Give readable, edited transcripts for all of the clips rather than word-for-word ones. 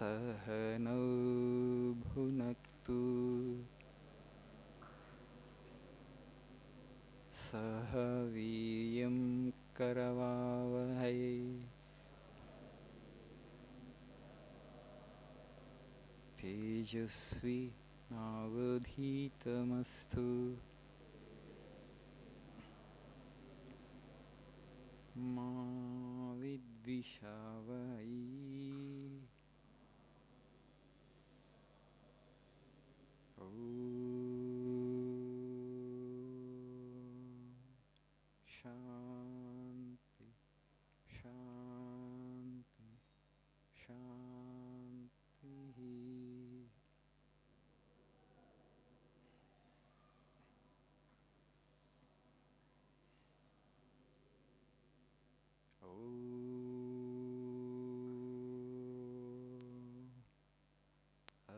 सहनौ भुनक्तु सह वीर्यं करवावहै तेजस्वी नावधीतमस्तु मा विद्विषावहै। शांति शांति शांति।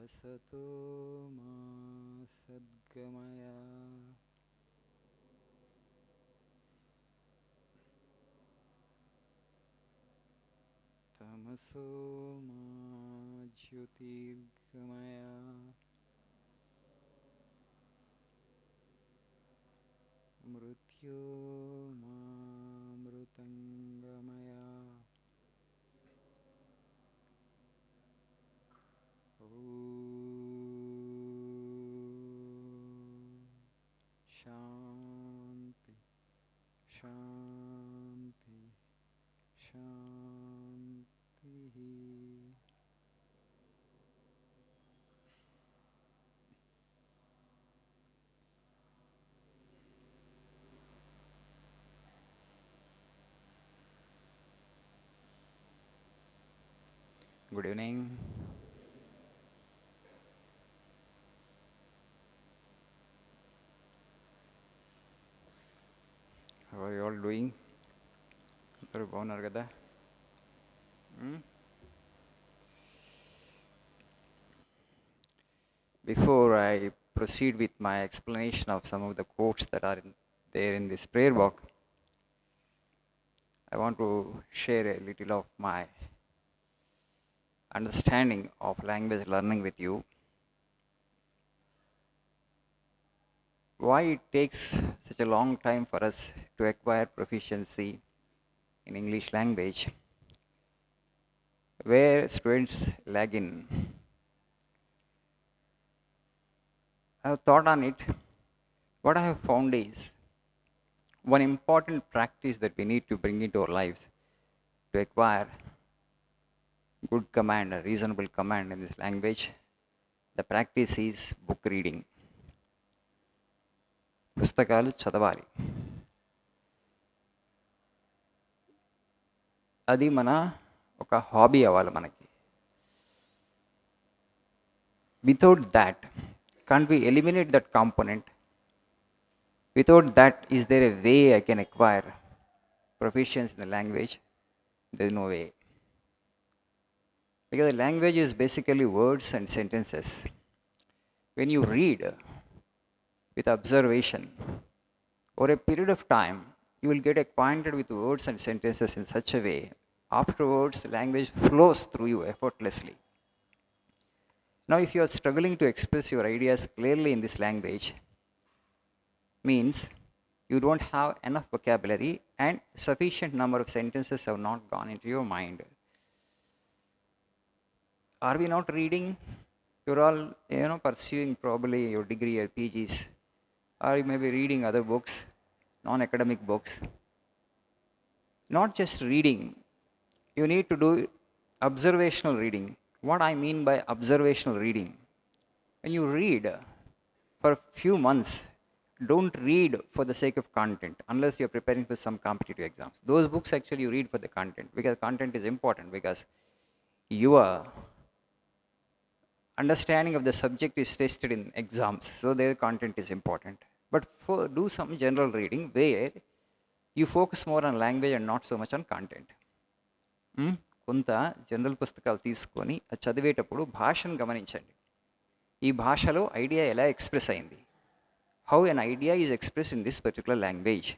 असतो मा सद्गमय तमसो मा ज्योतिर्गमय मृत्योर्मामृतङ्गमय। शांति शांति शांति। Good evening. How are you all doing? అందరూ బాగున్నారు కదా? Before I proceed with my explanation of some of the quotes that are there in this prayer book, I want to share a little of my understanding of language learning with you. Why it takes such a long time for us to acquire proficiency in English language, where students lag in. I have thought on it. What I have found is one important practice that we need to bring into our lives to acquire good command, a reasonable command in this language. The practice is book reading. పుస్తకాలు చదవాలి. అది మన ఒక hobby అవ్వాలి మనకి. Without that, can't we eliminate that component? Without that, is there a way I can acquire proficiency in the language? There is no way. Because the language is basically words and sentences. When you read with observation, over a period of time, you will get acquainted with words and sentences in such a way. Afterwards, the language flows through you effortlessly. Now, if you are struggling to express your ideas clearly in this language, means you don't have enough vocabulary and sufficient number of sentences have not gone into your mind. Are we not reading? You're all, pursuing probably your degree or PGs, or you may be reading other books, non-academic books. Not just reading, you need to do observational reading. What I mean by observational reading, when you read for a few months, don't read for the sake of content unless you're preparing for some competitive exams. Those books actually you read for the content, because content is important, because your understanding of the subject is tested in exams, so their content is important. But do some general reading where you focus more on language and not so much on content. కొంత general పుస్తకాలు తీసుకొని అది చదివేటప్పుడు భాషను గమనించండి. ఈ భాషలో idea ఎలా ఎక్స్ప్రెస్ అయింది, how an idea is express in this particular language,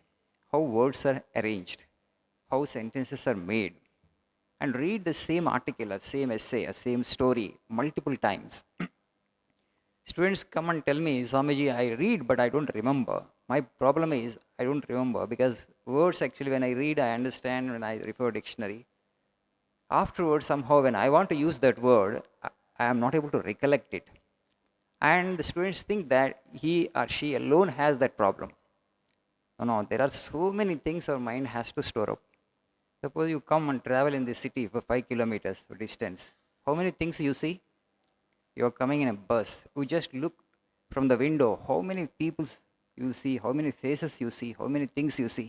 how words are arranged, how sentences are made. and read the same article, a same essay, a same story multiple times. Students come and tell me, Swamiji, I read, but I don't remember. My problem is I don't remember because words actually, when I read, I understand when I refer dictionary. Afterwards, somehow, when I want to use that word, I am not able to recollect it. And the students think that he or she alone has that problem. No, no, there are so many things our mind has to store up. Suppose you come and travel in the city for 5 kilometers distance. How many things you see? You're coming in a bus. You just look from the window. How many people you see? How many faces you see? How many things you see?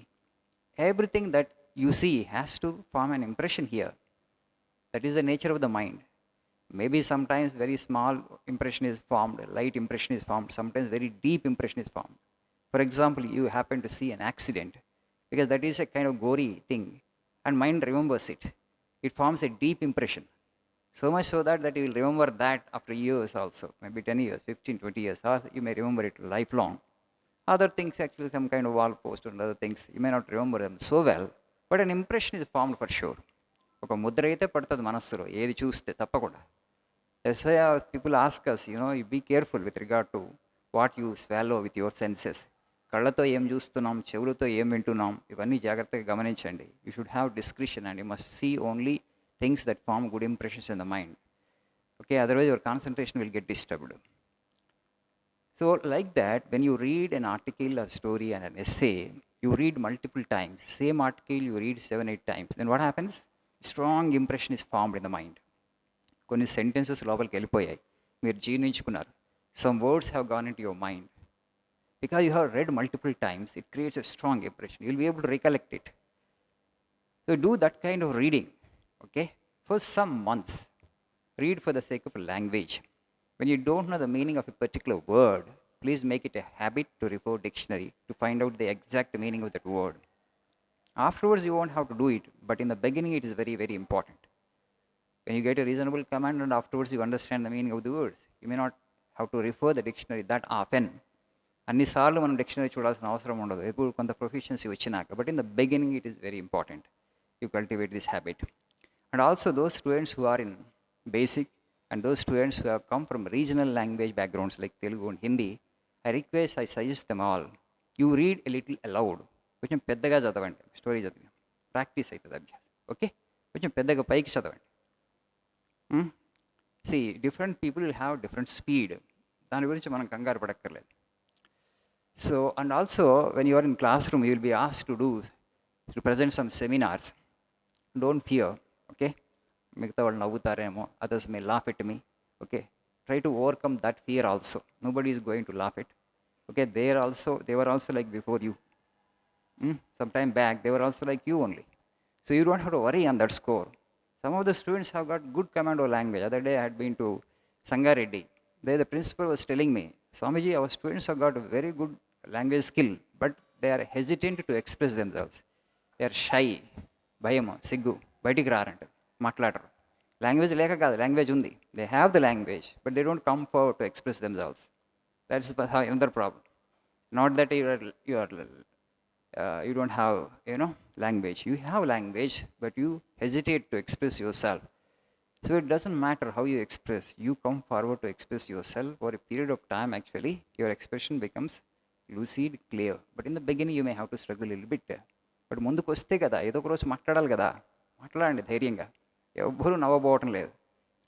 Everything that you see has to form an impression here. That is the nature of the mind. Maybe sometimes very small impression is formed, light impression is formed, sometimes very deep impression is formed. For example, you happen to see an accident, because that is a kind of gory thing, and mind remembers it. It forms a deep impression. So much so that you will remember that after years also, maybe 10 years, 15, 20 years, or you may remember it lifelong. Other things, actually, some kind of wall post and other things, you may not remember them so well, but an impression is formed for sure. ఒక ముద్ర అయితే పడుతుంది మనస్సులో ఏది చూస్తే తప్పకుండా. That's why people ask us, you be careful with regard to what you swallow with your senses. కళ్ళతో ఏం చూస్తున్నాం, చెవులతో ఏం వింటున్నాం, ఇవన్నీ జాగ్రత్తగా గమనించండి. You should have discretion and you must see only things that form good impressions in the mind. Okay, otherwise your concentration will get disturbed. So like that, when you read an article, a story and an essay, you read multiple times. Same article you read 7, 8 times. Then what happens? Strong impression is formed in the mind. కొన్ని sentences లోపలికి వెళ్ళిపోయాయి, మీరు జీర్ణించుకున్నారు. Some words have gone into your mind. Because you have read multiple times, it creates a strong impression. You will be able to recollect it. So do that kind of reading. Okay, for some months, read for the sake of a language. When you don't know the meaning of a particular word, please make it a habit to refer dictionary to find out the exact meaning of that word. Afterwards, you won't have to do it, but in the beginning, it is very, very important. When you get a reasonable command and afterwards you understand the meaning of the words, you may not have to refer the dictionary that often. అన్నిసార్లు మనం dictionary చూడాల్సిన అవసరం ఉండదు, ఎప్పుడు కొంత proficiency వచ్చినాక. But in the beginning it is very important you cultivate this habit. And also those students who are in basic and those students who have come from regional language backgrounds like Telugu and Hindi, I suggest them all, you read a little aloud. కొంచెం పెద్దగా చదవండి, story చదివి practice అవుతుంది అభ్యాసం. Okay, కొంచెం పెద్దగా పైకి చదవండి. See different people will have different speed, దాని గురించి మనం కంగారు పడక్కర్లేదు. So and also when you are in classroom you will be asked to present some seminars. Don't fear. Okay, మిగతా వాళ్ళు నవ్వుతారేమో, others may laugh at me. Okay, try to overcome that fear also. Nobody is going to laugh at. Okay, they were also like before you. Some time back they were also like you only. So you don't have to worry on that score. Some of the students have got good command of language. Other day I had been to Sangareddy. There the principal was telling me, Swamiji, our students have got a very good language skill, but they are hesitant to express themselves. They are shy. భయము, సిగ్గు, బయటికి రారంటారు, మాట్లాడరు. Language లేక కాదు, language ఉంది. They have the language but they don't come forward to express themselves. That's another problem. Not that you don't have language. You have language but you hesitate to express yourself. So it doesn't matter how you express. You come forward to express yourself. For a period of time actually your expression becomes lucid, clear. But in the beginning you may have to struggle a little bit. But ముందుకు వస్తే కదా, ఏదో ఒక రోజు మాట్లాడాలి కదా, మాట్లాడండి ధైర్యంగా. ఎవ్వరూ నవ్వబోవటం లేదు.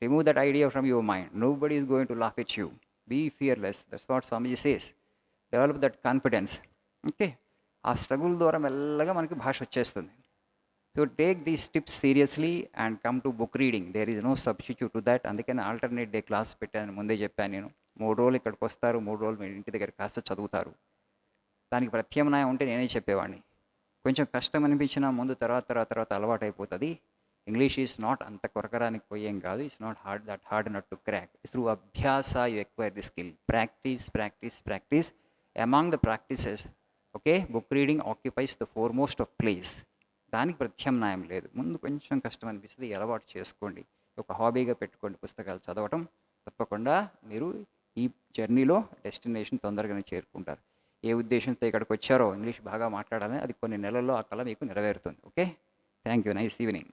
Remove that idea from your mind. Nobody is going to laugh at you. Be fearless. That's what Swamiji says. Develop that confidence. Okay, ఆ స్ట్రగుల్ ద్వారా మెల్లగా మనకి భాష వచ్చేస్తుంది. So take these tips seriously and come to book reading. There is no substitute to that. అందుకని alternate day class పెట్టాను, ముందే చెప్పాను నేను. 3 రోజులు ఇక్కడికి వస్తారు, 3 రోజులు మీ ఇంటి దగ్గర కాస్త చదువుతారు. దానికి ప్రత్యామ్నాయం ఉంటే నేనే చెప్పేవాడిని. కొంచెం కష్టం అనిపించినా ముందు తర్వాత అలవాటు అయిపోతుంది. ఇంగ్లీష్ ఈజ్ నాట్ అంత కొరకరానికి పోయేం కాదు. It's not hard nut to crack. Through అభ్యాస you acquire the skill. Practice. Among the practices, okay, book reading occupies the foremost of place. దానికి ప్రత్యామ్నాయం లేదు. ముందు కొంచెం కష్టం అనిపిస్తుంది, అలవాటు చేసుకోండి. ఒక హాబీగా పెట్టుకోండి పుస్తకాలు చదవటం. తప్పకుండా మీరు ఈ జర్నీలో డెస్టినేషన్ తొందరగానే చేరుకుంటారు. ఏ ఉద్దేశంతో ఇక్కడికి వచ్చారో ఇంగ్లీష్ బాగా మాట్లాడాలని, అది కొన్ని నెలల్లో ఆ కళ మీకు నెరవేరుతుంది. Okay, thank you. Nice evening.